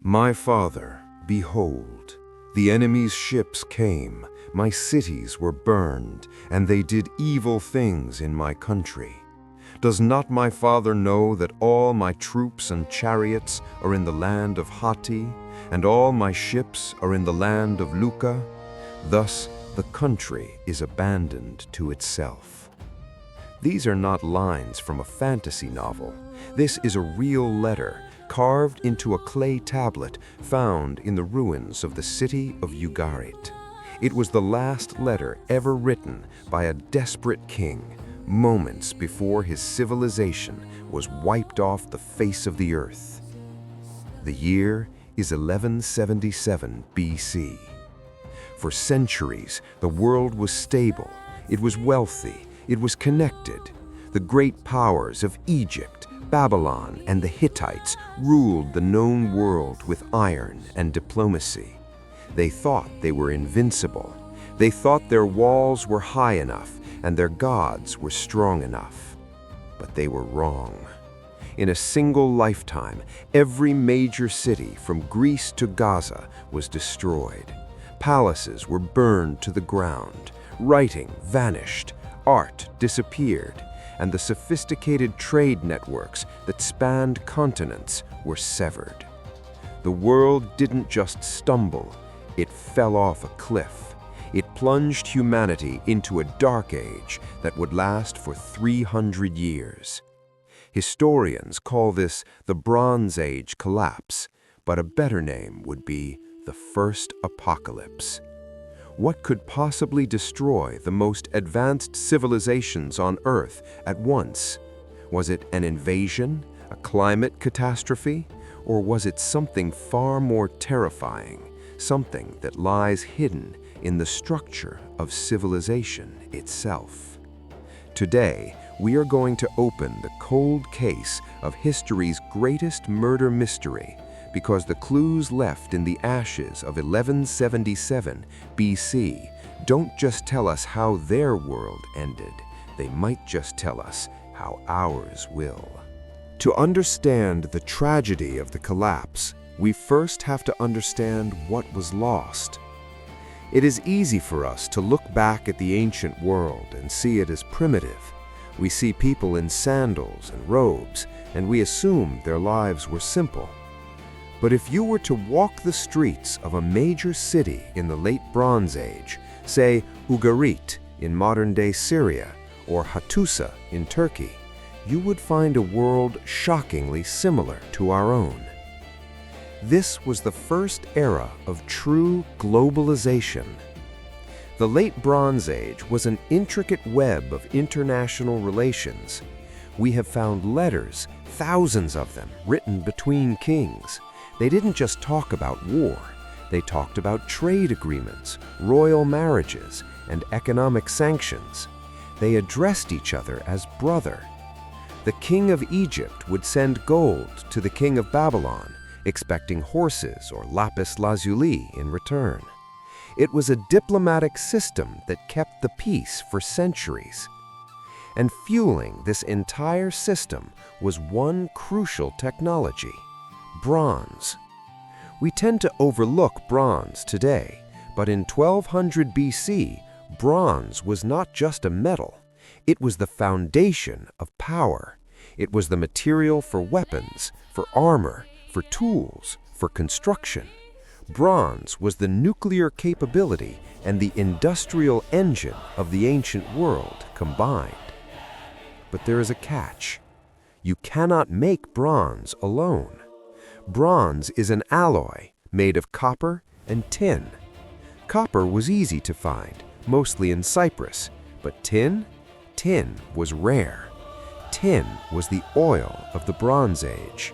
My father, behold, the enemy's ships came, my cities were burned, and they did evil things in my country. Does not my father know that all my troops and chariots are in the land of Hatti, and all my ships are in the land of Luka? Thus the country is abandoned to itself. These are not lines from a fantasy novel. This is a real letter, carved into a clay tablet found in the ruins of the city of Ugarit. It was the last letter ever written by a desperate king, moments before his civilization was wiped off the face of the earth. The year is 1177 BC. For centuries, the world was stable, it was wealthy, it was connected. The great powers of Egypt, Babylon, and the Hittites ruled the known world with iron and diplomacy. They thought they were invincible. They thought their walls were high enough and their gods were strong enough. But they were wrong. In a single lifetime, every major city from Greece to Gaza was destroyed. Palaces were burned to the ground. Writing vanished. Art disappeared. And the sophisticated trade networks that spanned continents were severed. The world didn't just stumble, it fell off a cliff. It plunged humanity into a dark age that would last for 300 years. Historians call this the Bronze Age collapse, but a better name would be the First Apocalypse. What could possibly destroy the most advanced civilizations on Earth at once? Was it an invasion, a climate catastrophe, or was it something far more terrifying, something that lies hidden in the structure of civilization itself? Today, we are going to open the cold case of history's greatest murder mystery, because the clues left in the ashes of 1177 BC don't just tell us how their world ended, they might just tell us how ours will. To understand the tragedy of the collapse, we first have to understand what was lost. It is easy for us to look back at the ancient world and see it as primitive. We see people in sandals and robes, and we assume their lives were simple. But if you were to walk the streets of a major city in the late Bronze Age, say Ugarit in modern-day Syria or Hattusa in Turkey, you would find a world shockingly similar to our own. This was the first era of true globalization. The late Bronze Age was an intricate web of international relations. We have found letters, thousands of them, written between kings. They didn't just talk about war, they talked about trade agreements, royal marriages, and economic sanctions. They addressed each other as brother. The king of Egypt would send gold to the king of Babylon, expecting horses or lapis lazuli in return. It was a diplomatic system that kept the peace for centuries. And fueling this entire system was one crucial technology: bronze. We tend to overlook bronze today, but in 1200 BC, bronze was not just a metal. It was the foundation of power. It was the material for weapons, for armor, for tools, for construction. Bronze was the nuclear capability and the industrial engine of the ancient world combined. But there is a catch. You cannot make bronze alone. Bronze is an alloy made of copper and tin. Copper was easy to find, mostly in Cyprus, but tin was rare. Tin was the oil of the Bronze Age.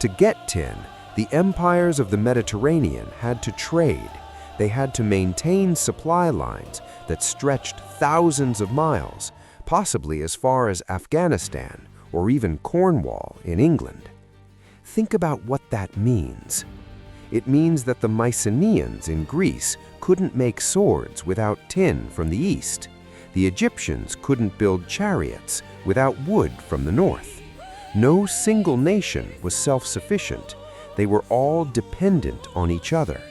To get tin, the empires of the Mediterranean had to trade. They had to maintain supply lines that stretched thousands of miles, possibly as far as Afghanistan or even Cornwall in England. Think about what that means. It means that the Mycenaeans in Greece couldn't make swords without tin from the east. The Egyptians couldn't build chariots without wood from the north. No single nation was self-sufficient. They were all dependent on each other.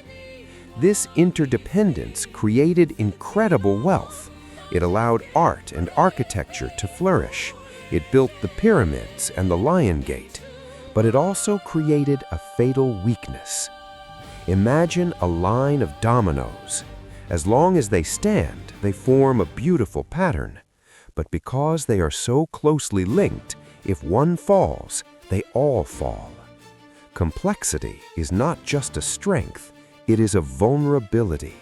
This interdependence created incredible wealth. It allowed art and architecture to flourish. It built the pyramids and the Lion Gate. But it also created a fatal weakness. Imagine a line of dominoes. As long as they stand, they form a beautiful pattern. But because they are so closely linked, if one falls, they all fall. Complexity is not just a strength, it is a vulnerability.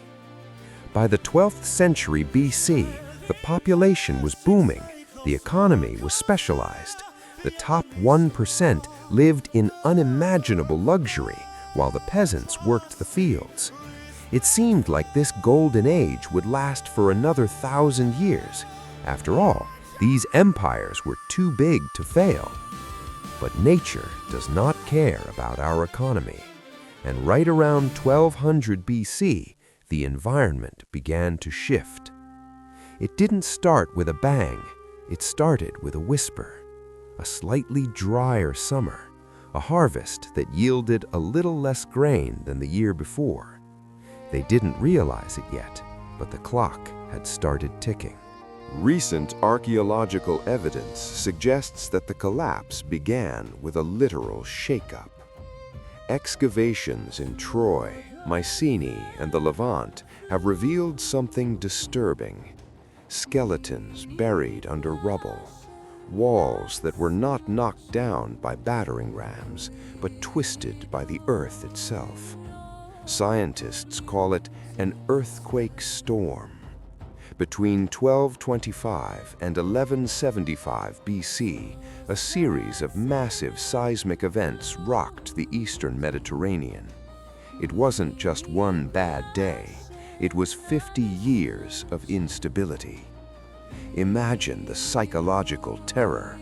By the 12th century BC, the population was booming, the economy was specialized. The top 1% lived in unimaginable luxury, while the peasants worked the fields. It seemed like this golden age would last for another 1,000 years. After all, these empires were too big to fail. But nature does not care about our economy. And right around 1200 BC, the environment began to shift. It didn't start with a bang, it started with a whisper. A slightly drier summer, a harvest that yielded a little less grain than the year before. They didn't realize it yet, but the clock had started ticking. Recent archaeological evidence suggests that the collapse began with a literal shakeup. Excavations in Troy, Mycenae, and the Levant have revealed something disturbing. Skeletons buried under rubble. Walls that were not knocked down by battering rams, but twisted by the earth itself. Scientists call it an earthquake storm. Between 1225 and 1175 BC, a series of massive seismic events rocked the eastern Mediterranean. It wasn't just one bad day, it was 50 years of instability. Imagine the psychological terror.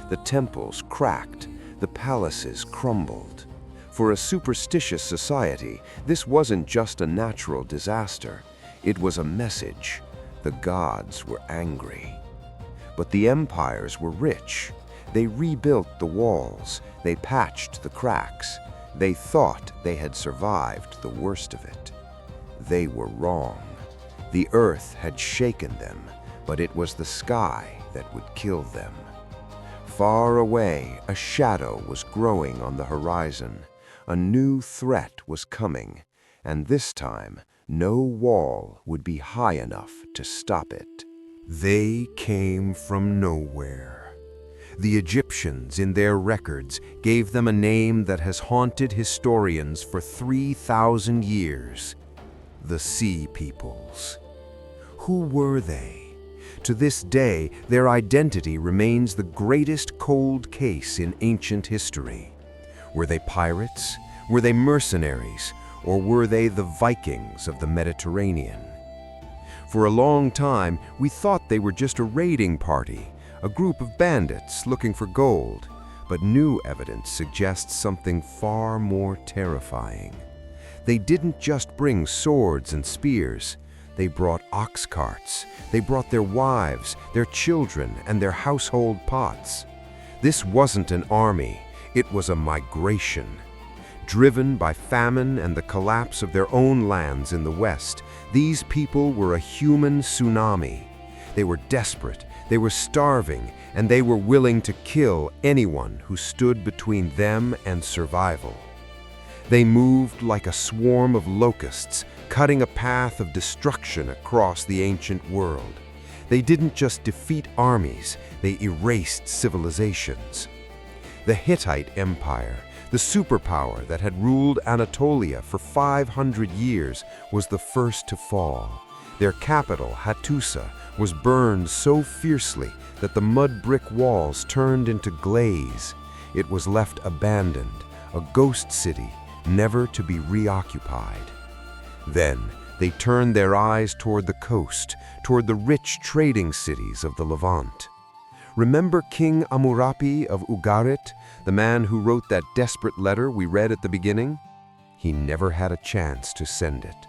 The temples cracked, the palaces crumbled. For a superstitious society, this wasn't just a natural disaster, it was a message. The gods were angry. But the empires were rich. They rebuilt the walls, they patched the cracks. They thought they had survived the worst of it. They were wrong. The earth had shaken them, but it was the sky that would kill them. Far away, a shadow was growing on the horizon. A new threat was coming, and this time, no wall would be high enough to stop it. They came from nowhere. The Egyptians, in their records, gave them a name that has haunted historians for 3,000 years: the Sea Peoples. Who were they? To this day, their identity remains the greatest cold case in ancient history. Were they pirates? Were they mercenaries? Or were they the Vikings of the Mediterranean? For a long time, we thought they were just a raiding party, a group of bandits looking for gold. But new evidence suggests something far more terrifying. They didn't just bring swords and spears. They brought ox carts. They brought their wives, their children, and their household pots. This wasn't an army, it was a migration. Driven by famine and the collapse of their own lands in the West, these people were a human tsunami. They were desperate, they were starving, and they were willing to kill anyone who stood between them and survival. They moved like a swarm of locusts, cutting a path of destruction across the ancient world. They didn't just defeat armies, they erased civilizations. The Hittite Empire, the superpower that had ruled Anatolia for 500 years, was the first to fall. Their capital, Hattusa, was burned so fiercely that the mud brick walls turned into glaze. It was left abandoned, a ghost city, never to be reoccupied. Then they turned their eyes toward the coast, toward the rich trading cities of the Levant. Remember King Amurapi of Ugarit, the man who wrote that desperate letter we read at the beginning? He never had a chance to send it.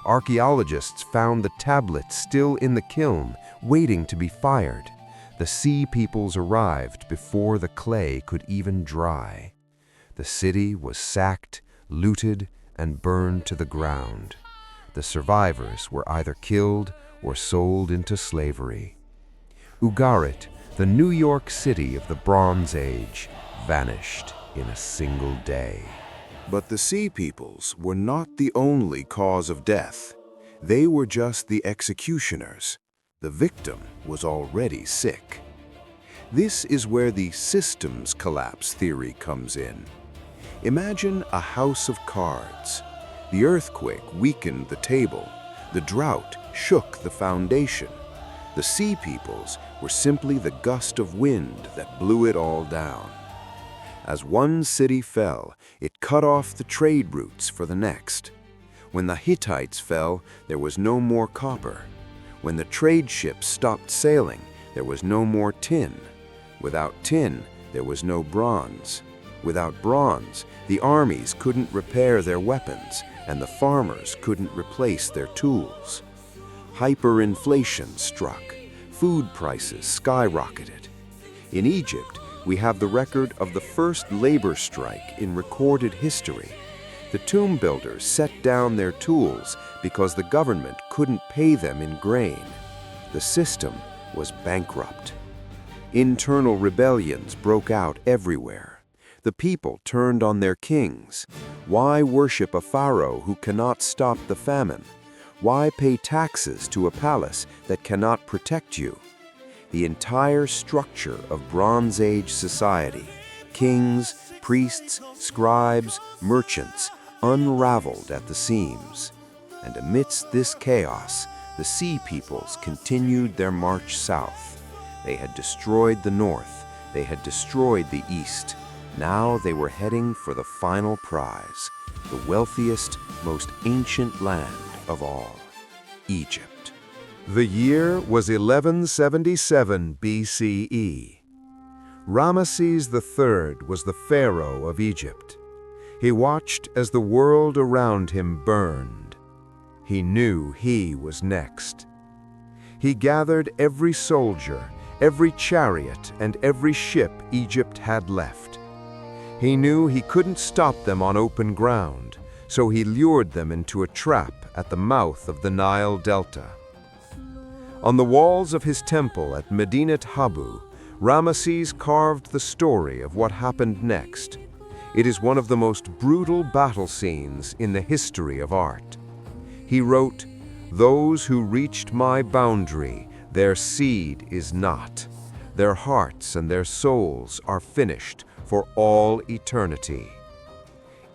Archaeologists found the tablets still in the kiln, waiting to be fired. The Sea Peoples arrived before the clay could even dry. The The city was sacked, looted, and burned to the ground. The survivors were either killed or sold into slavery. Ugarit, the New York City of the Bronze Age, vanished in a single day. But the Sea Peoples were not the only cause of death. They were just the executioners. The victim was already sick. This is where the systems collapse theory comes in. Imagine a house of cards. The earthquake weakened the table. The drought shook the foundation. The Sea Peoples were simply the gust of wind that blew it all down. As one city fell, it cut off the trade routes for the next. When the Hittites fell, there was no more copper. When the trade ships stopped sailing, there was no more tin. Without tin, there was no bronze. Without bronze, the armies couldn't repair their weapons, and the farmers couldn't replace their tools. Hyperinflation struck. Food prices skyrocketed. In Egypt, we have the record of the first labor strike in recorded history. The tomb builders set down their tools because the government couldn't pay them in grain. The system was bankrupt. Internal rebellions broke out everywhere. The people turned on their kings. Why worship a pharaoh who cannot stop the famine? Why pay taxes to a palace that cannot protect you? The entire structure of Bronze Age society, kings, priests, scribes, merchants, unraveled at the seams. And amidst this chaos, the Sea Peoples continued their march south. They had destroyed the north, they had destroyed the east. Now they were heading for the final prize, the wealthiest, most ancient land of all, Egypt. The year was 1177 BCE. Ramesses III was the pharaoh of Egypt. He watched as the world around him burned. He knew he was next. He gathered every soldier, every chariot, and every ship Egypt had left. He knew he couldn't stop them on open ground, so he lured them into a trap at the mouth of the Nile Delta. On the walls of his temple at Medinet Habu, Ramesses carved the story of what happened next. It is one of the most brutal battle scenes in the history of art. He wrote, "Those who reached my boundary, their seed is not. Their hearts and their souls are finished for all eternity."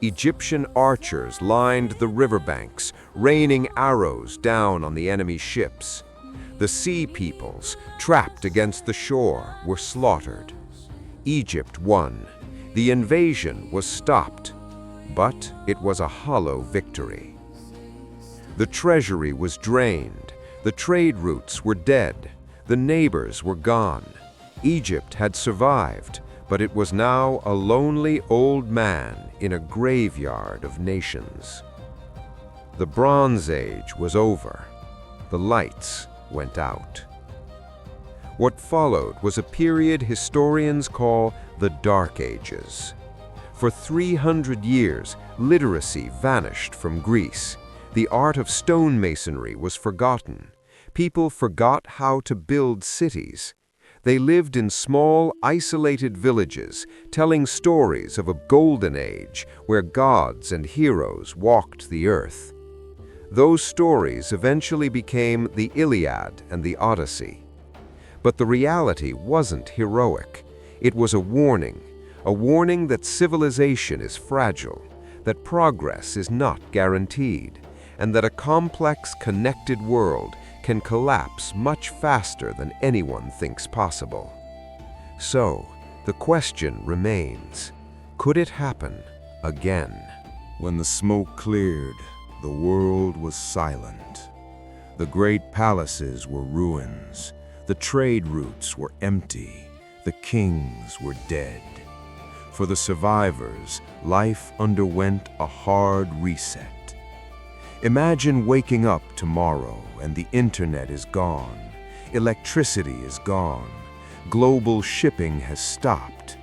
Egyptian archers lined the riverbanks, raining arrows down on the enemy ships. The Sea Peoples, trapped against the shore, were slaughtered. Egypt won. The invasion was stopped, but it was a hollow victory. The treasury was drained. The trade routes were dead. The neighbors were gone. Egypt had survived, but it was now a lonely old man in a graveyard of nations. The Bronze Age was over. The lights went out. What followed was a period historians call the Dark Ages. For 300 years, literacy vanished from Greece. The art of stonemasonry was forgotten. People forgot how to build cities. They lived in small, isolated villages, telling stories of a golden age where gods and heroes walked the earth. Those stories eventually became the Iliad and the Odyssey. But the reality wasn't heroic. It was a warning that civilization is fragile, that progress is not guaranteed, and that a complex, connected world can collapse much faster than anyone thinks possible. So, the question remains, could it happen again? When the smoke cleared, the world was silent. The great palaces were ruins. The trade routes were empty. The kings were dead. For the survivors, life underwent a hard reset. Imagine waking up tomorrow and the internet is gone. Electricity is gone. Global shipping has stopped.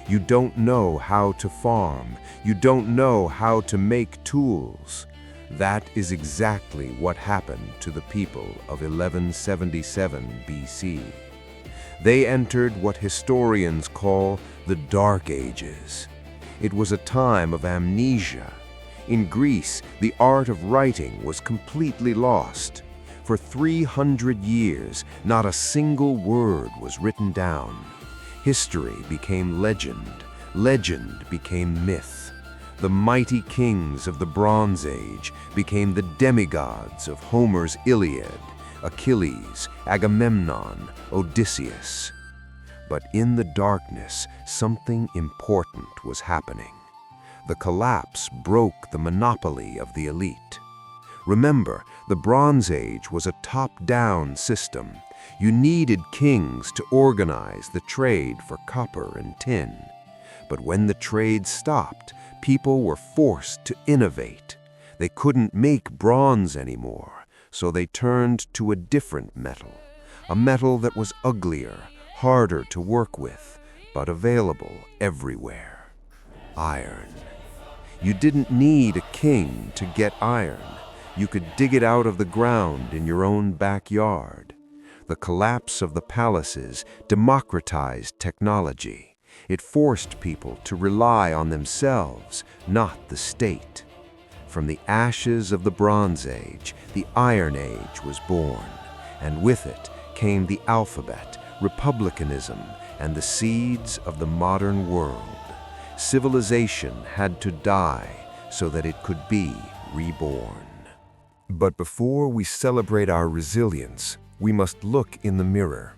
You don't know how to farm. You don't know how to make tools. That is exactly what happened to the people of 1177 BC. They entered what historians call the Dark Ages. It was a time of amnesia. In Greece, the art of writing was completely lost. For 300 years, not a single word was written down. History became legend. Legend became myth. The mighty kings of the Bronze Age became the demigods of Homer's Iliad, Achilles, Agamemnon, Odysseus. But in the darkness, something important was happening. The collapse broke the monopoly of the elite. Remember, the Bronze Age was a top-down system. You needed kings to organize the trade for copper and tin. But when the trade stopped, people were forced to innovate. They couldn't make bronze anymore, so they turned to a different metal, a metal that was uglier, harder to work with, but available everywhere. Iron. You didn't need a king to get iron. You could dig it out of the ground in your own backyard. The collapse of the palaces democratized technology. It forced people to rely on themselves, not the state. From the ashes of the Bronze Age, the Iron Age was born, and with it came the alphabet, republicanism, and the seeds of the modern world. Civilization had to die so that it could be reborn. But before we celebrate our resilience, we must look in the mirror.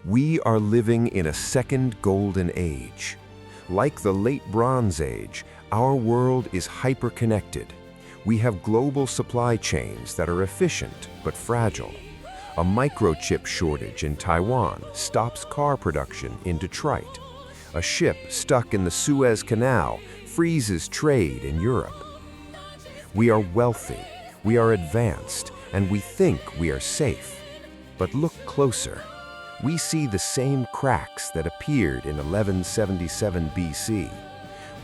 We are living in a second golden age. Like the late Bronze Age, our world is hyper-connected. We have global supply chains that are efficient but fragile. A microchip shortage in Taiwan stops car production in Detroit. A ship stuck in the Suez Canal freezes trade in Europe. We are wealthy, we are advanced, and we think we are safe. But look closer. We see the same cracks that appeared in 1177 BC.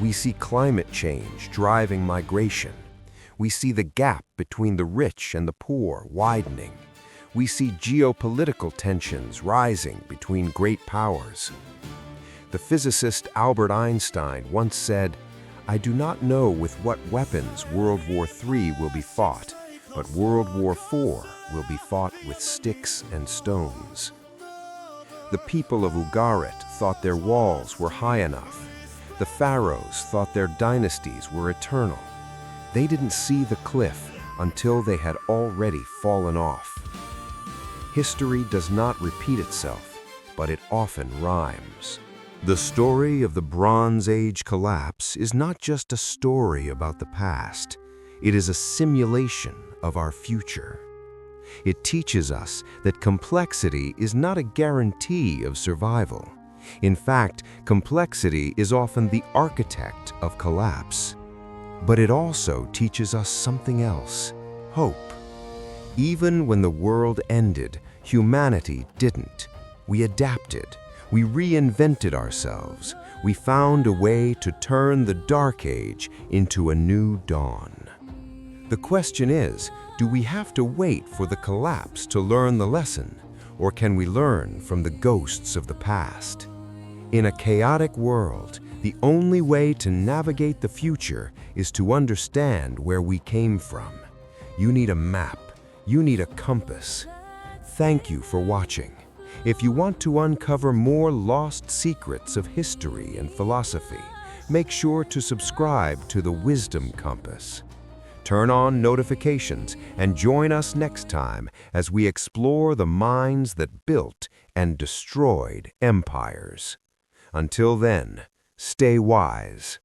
We see climate change driving migration. We see the gap between the rich and the poor widening. We see geopolitical tensions rising between great powers. The physicist Albert Einstein once said, "I do not know with what weapons World War III will be fought, but World War IV will be fought with sticks and stones." The people of Ugarit thought their walls were high enough. The pharaohs thought their dynasties were eternal. They didn't see the cliff until they had already fallen off. History does not repeat itself, but it often rhymes. The story of the Bronze Age collapse is not just a story about the past. It is a simulation of our future. It teaches us that complexity is not a guarantee of survival. In fact, complexity is often the architect of collapse. But it also teaches us something else: hope. Even when the world ended, humanity didn't. We adapted. We reinvented ourselves. We found a way to turn the Dark Age into a new dawn. The question is, do we have to wait for the collapse to learn the lesson, or can we learn from the ghosts of the past? In a chaotic world, the only way to navigate the future is to understand where we came from. You need a map. You need a compass. Thank you for watching. If you want to uncover more lost secrets of history and philosophy, make sure to subscribe to the Wisdom Compass. Turn on notifications and join us next time as we explore the minds that built and destroyed empires. Until then, stay wise.